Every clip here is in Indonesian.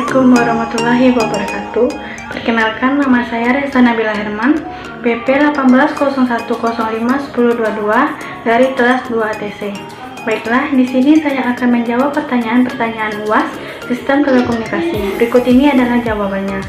Assalamualaikum warahmatullahi wabarakatuh. Perkenalkan, nama saya Reza Nabila Herman, BP 1801051022 dari kelas 2 ATC. Baiklah, di sini saya akan menjawab pertanyaan-pertanyaan UAS Sistem Telekomunikasi. Berikut ini adalah jawabannya.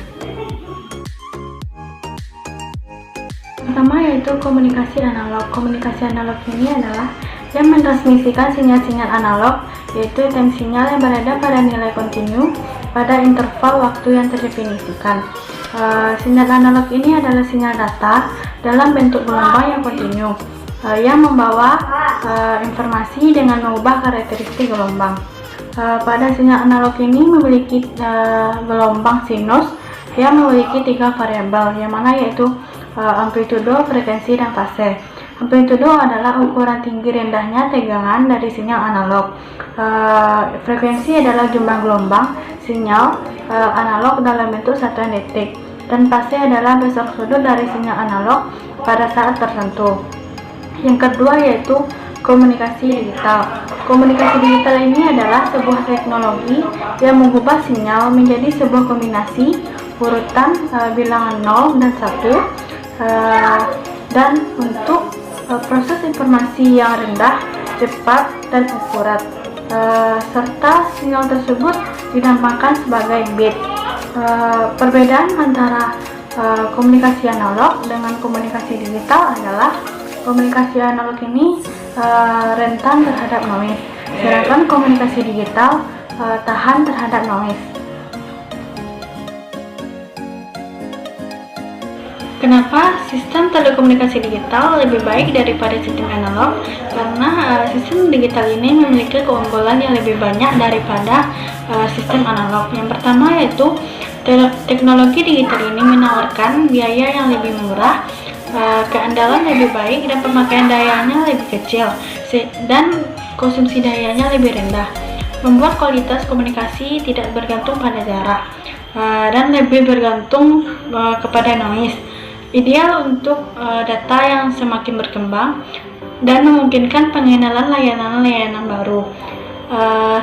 Pertama yaitu komunikasi analog. Komunikasi analog ini adalah yang mentransmisikan sinyal-sinyal analog, yaitu time sinyal yang berada pada nilai kontinu pada interval waktu yang terdefinisikan. Sinyal analog ini adalah sinyal data dalam bentuk gelombang yang kontinu, yang membawa informasi dengan mengubah karakteristik gelombang. Pada sinyal analog ini memiliki gelombang sinus yang memiliki 3 variabel, yang mana yaitu amplitudo, frekuensi, dan fase. Amplitudo adalah ukuran tinggi rendahnya tegangan dari sinyal analog. Frekuensi adalah jumlah gelombang sinyal analog dalam bentuk satuan detik, dan fase adalah besar sudut dari sinyal analog pada saat tertentu. Yang kedua yaitu komunikasi digital. Komunikasi digital ini adalah sebuah teknologi yang mengubah sinyal menjadi sebuah kombinasi urutan bilangan 0 dan 1, dan untuk proses informasi yang rendah, cepat, dan akurat, serta sinyal tersebut dinamakan sebagai bit. Perbedaan antara komunikasi analog dengan komunikasi digital adalah komunikasi analog ini rentan terhadap noise, sedangkan komunikasi digital tahan terhadap noise. Kenapa sistem telekomunikasi digital lebih baik daripada sistem analog? Karena sistem digital ini memiliki keunggulan yang lebih banyak daripada sistem analog. Yang pertama yaitu teknologi digital ini menawarkan biaya yang lebih murah, keandalan lebih baik, dan pemakaian dayanya lebih kecil, dan konsumsi dayanya lebih rendah, membuat kualitas komunikasi tidak bergantung pada jarak dan lebih bergantung kepada noise. Ideal untuk data yang semakin berkembang dan memungkinkan pengenalan layanan-layanan baru.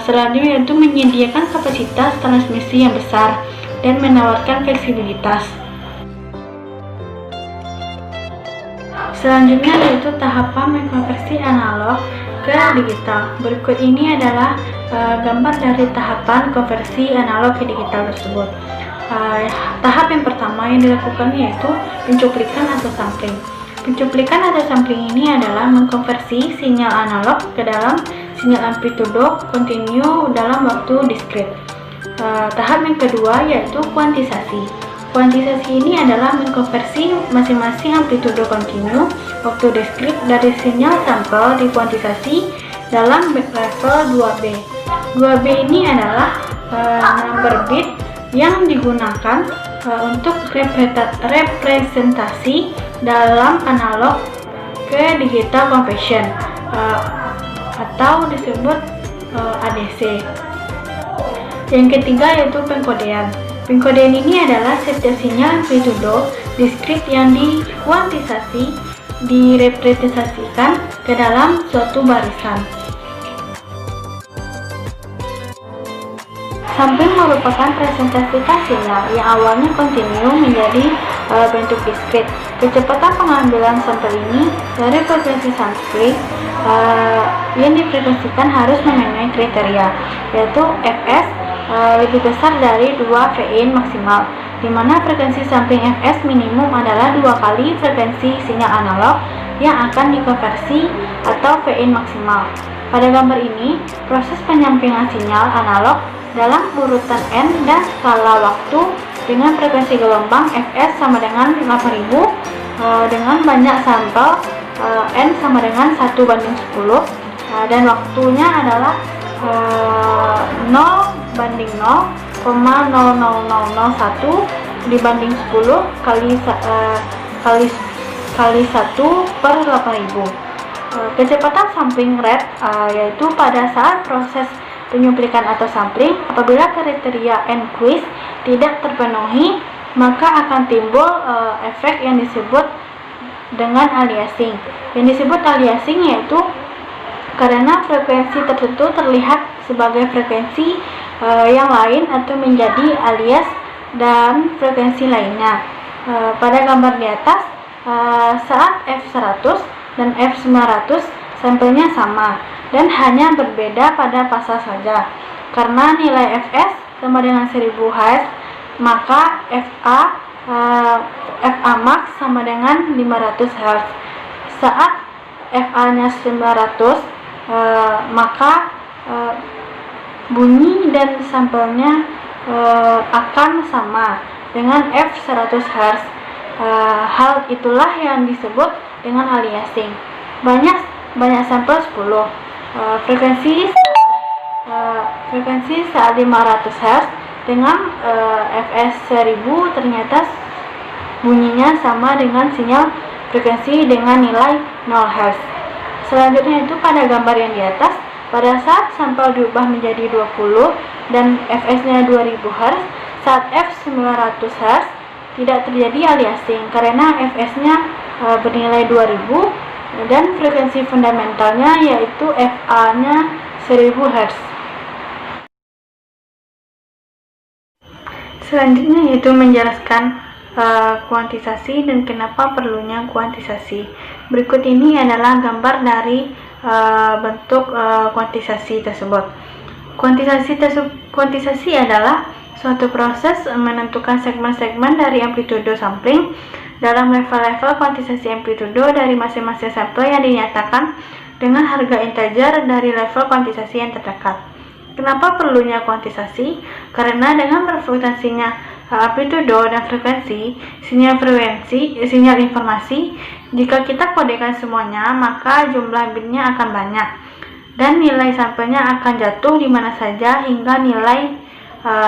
Selanjutnya yaitu menyediakan kapasitas transmisi yang besar dan menawarkan fleksibilitas. Selanjutnya yaitu tahapan mengkonversi analog ke digital. Berikut ini adalah gambar dari tahapan konversi analog ke digital tersebut. Tahap yang pertama yang dilakukan yaitu pencuplikan atau sampling. Pencuplikan atau sampling ini adalah mengkonversi sinyal analog ke dalam sinyal amplitudo kontinu dalam waktu diskrit. Tahap yang kedua yaitu kuantisasi. Kuantisasi ini adalah mengkonversi masing-masing amplitudo kontinu waktu diskrit dari sinyal sampel dikuantisasi dalam level 2B. 2B ini adalah number bit yang digunakan untuk representasi dalam analog ke digital conversion atau disebut ADC. Yang ketiga yaitu pengkodean. Pengkodean ini adalah setiap sinyal amplitudo diskrit yang dikuantisasi direpresentasikan ke dalam suatu barisan. Sampling merupakan presentasi sinyal yang awalnya kontinu menjadi bentuk diskrit. Kecepatan pengambilan sampel ini dari frekuensi sampling yang difrekuensikan harus memenuhi kriteria, yaitu Fs lebih besar dari 2 Vin maksimal, di mana frekuensi sampling Fs minimum adalah 2 kali frekuensi sinyal analog yang akan dikonversi atau Vin maksimal. Pada gambar ini, proses penyampingan sinyal analog dalam urutan N dan skala waktu dengan frekuensi gelombang Fs sama dengan 5000 dengan banyak sampel N sama dengan 1:10, dan waktunya adalah 0:0,00001 dibanding 10 kali 1/8000. Kecepatan sampling rate yaitu pada saat proses penyuplikan atau sampling, apabila kriteria Nyquist tidak terpenuhi, maka akan timbul efek yang disebut dengan aliasing. Yang disebut aliasing yaitu karena frekuensi tertentu terlihat sebagai frekuensi yang lain atau menjadi alias dan frekuensi lainnya. Pada gambar di atas, saat F100 dan F900 sampelnya sama dan hanya berbeda pada fasa saja. Karena nilai Fs sama dengan 1000 Hz, maka Fa max sama dengan 500 Hz. Saat Fa-nya 900, maka bunyi dan sampelnya akan sama dengan F100 Hz. Hal itulah yang disebut dengan aliasing. Banyak sampel 10. Frekuensi saat 500 Hz dengan Fs 1000 ternyata bunyinya sama dengan sinyal frekuensi dengan nilai 0 Hz. Selanjutnya itu pada gambar yang di atas, pada saat sampel diubah menjadi 20 dan Fs-nya 2000 Hz, saat F900 Hz tidak terjadi aliasing karena Fs-nya bernilai 2000 dan frekuensi fundamentalnya yaitu Fa-nya 1000 Hz. Selanjutnya yaitu menjelaskan kuantisasi dan kenapa perlunya kuantisasi. Berikut ini adalah gambar dari bentuk kuantisasi tersebut. Kuantisasi adalah suatu proses menentukan segmen-segmen dari amplitudo sampling dalam level-level kuantisasi amplitudo dari masing-masing sampel yang dinyatakan dengan harga integer dari level kuantisasi yang terdekat. Kenapa perlunya kuantisasi? Karena dengan berfluktuasinya amplitudo dan frekuensi, sinyal informasi, jika kita kodekan semuanya, maka jumlah bitnya akan banyak dan nilai sampelnya akan jatuh di mana saja hingga nilai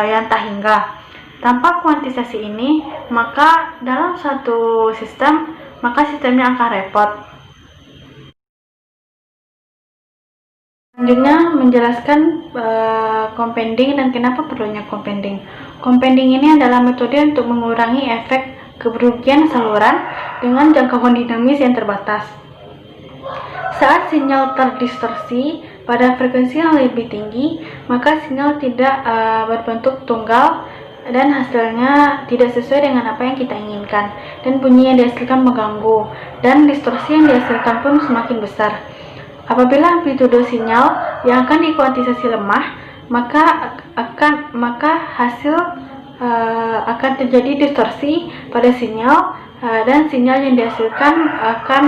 yang tak hingga. Tanpa kuantisasi ini, maka dalam suatu sistem, maka sistemnya akan repot. Selanjutnya menjelaskan compounding dan kenapa perlunya compounding. Compounding ini adalah metode untuk mengurangi efek kerugian saluran dengan jangkauan dinamis yang terbatas. Saat sinyal terdistorsi pada frekuensi yang lebih tinggi, maka sinyal tidak berbentuk tunggal dan hasilnya tidak sesuai dengan apa yang kita inginkan, dan bunyi yang dihasilkan mengganggu, dan distorsi yang dihasilkan pun semakin besar. Apabila amplitudo sinyal yang akan dikuantisasi lemah, maka akan terjadi distorsi pada sinyal dan sinyal yang dihasilkan akan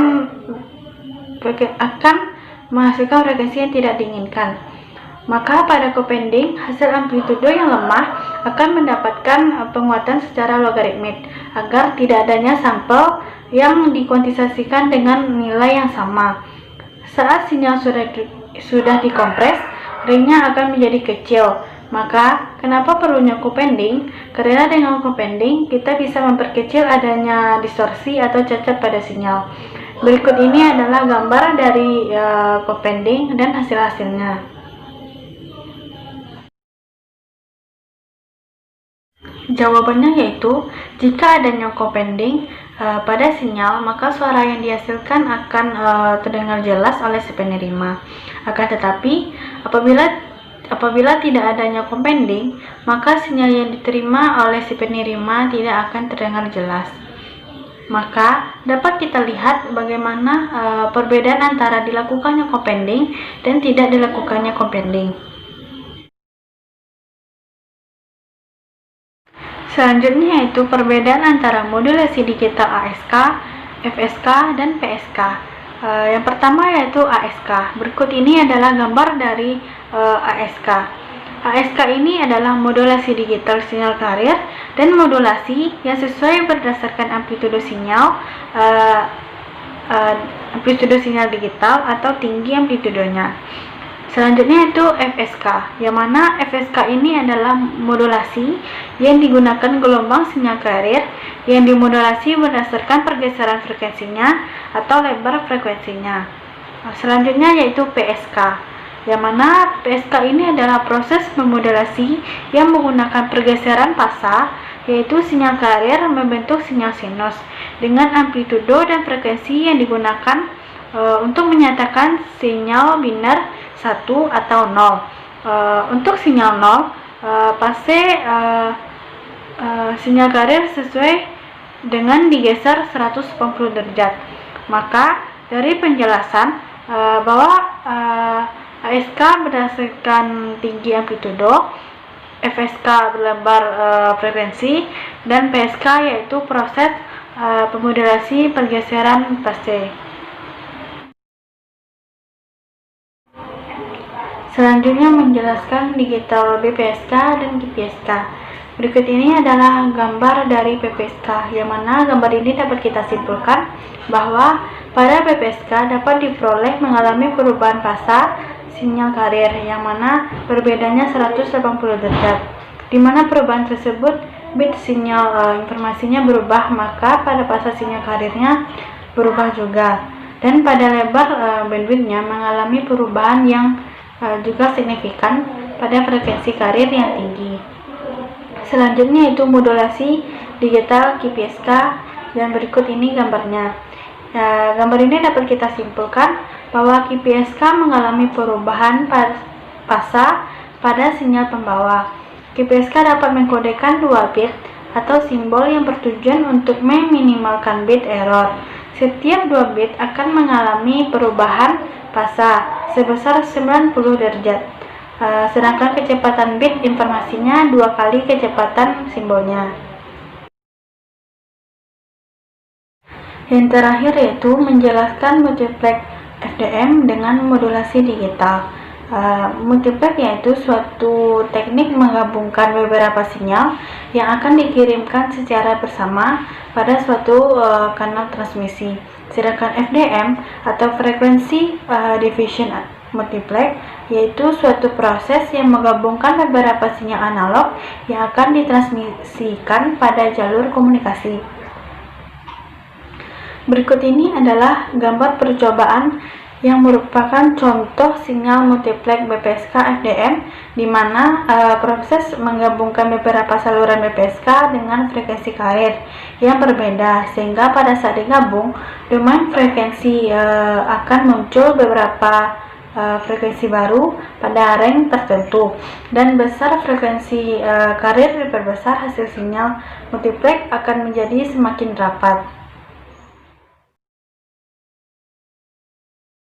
menghasilkan frekuensi yang tidak diinginkan. Maka pada compounding, hasil amplitudo yang lemah akan mendapatkan penguatan secara logaritmik agar tidak adanya sampel yang dikuantisasikan dengan nilai yang sama. Saat sinyal sudah dikompres, ringnya akan menjadi kecil. Maka, kenapa perlunya compounding? Karena dengan compounding, kita bisa memperkecil adanya distorsi atau cacat pada sinyal. Berikut ini adalah gambar dari compounding dan hasil-hasilnya. Jawabannya yaitu, jika adanya compounding pada sinyal, maka suara yang dihasilkan akan terdengar jelas oleh si penerima. Akan tetapi, apabila tidak adanya compounding, maka sinyal yang diterima oleh si penerima tidak akan terdengar jelas. Maka, dapat kita lihat bagaimana perbedaan antara dilakukannya compounding dan tidak dilakukannya compounding. Selanjutnya yaitu perbedaan antara modulasi digital ASK, FSK, dan PSK. Yang pertama yaitu ASK. Berikut ini adalah gambar dari ASK. ASK ini adalah modulasi digital sinyal carrier dan modulasi yang sesuai berdasarkan amplitudo sinyal digital atau tinggi amplitudonya. Selanjutnya itu FSK, yang mana FSK ini adalah modulasi yang digunakan gelombang sinyal carrier yang dimodulasi berdasarkan pergeseran frekuensinya atau lebar frekuensinya. Selanjutnya yaitu PSK, yang mana PSK ini adalah proses memodulasi yang menggunakan pergeseran fasa, yaitu sinyal carrier membentuk sinyal sinus dengan amplitudo dan frekuensi yang digunakan untuk menyatakan sinyal biner 1 atau 0. Untuk sinyal 0, fase sinyal karir sesuai dengan digeser 180 derajat. Maka dari penjelasan bahwa ASK berdasarkan tinggi amplitudo, FSK berlebar frekuensi, dan PSK yaitu proses pemodulasi pergeseran fase. Selanjutnya menjelaskan digital BPSK dan GPSK. Berikut ini adalah gambar dari BPSK, yang mana gambar ini dapat kita simpulkan bahwa pada BPSK dapat diperoleh mengalami perubahan fasa sinyal karir, yang mana berbedanya 180 derajat. Di mana perubahan tersebut bit sinyal informasinya berubah, maka pada fasa sinyal karirnya berubah juga. Dan pada lebar bandwidthnya mengalami perubahan yang juga signifikan pada frekuensi karir yang tinggi. Selanjutnya itu modulasi digital GPSK, dan berikut ini gambarnya. Gambar ini dapat kita simpulkan bahwa GPSK mengalami perubahan fasa pada sinyal pembawa. GPSK dapat mengkodekan 2 bit atau simbol yang bertujuan untuk meminimalkan bit error. Setiap 2 bit akan mengalami perubahan fasa sebesar 90 derajat, sedangkan kecepatan bit informasinya 2 kali kecepatan simbolnya. Yang terakhir yaitu menjelaskan multiplex FDM dengan modulasi digital. Multiplex yaitu suatu teknik menggabungkan beberapa sinyal yang akan dikirimkan secara bersama pada suatu kanal transmisi. Sedangkan FDM atau frequency division multiplex yaitu suatu proses yang menggabungkan beberapa sinyal analog yang akan ditransmisikan pada jalur komunikasi. Berikut ini adalah gambar percobaan yang merupakan contoh sinyal multiplex BPSK FDM, di mana proses menggabungkan beberapa saluran BPSK dengan frekuensi karir yang berbeda, sehingga pada saat digabung domain frekuensi akan muncul beberapa frekuensi baru pada range tertentu, dan besar frekuensi karir diperbesar, hasil sinyal multiplex akan menjadi semakin rapat.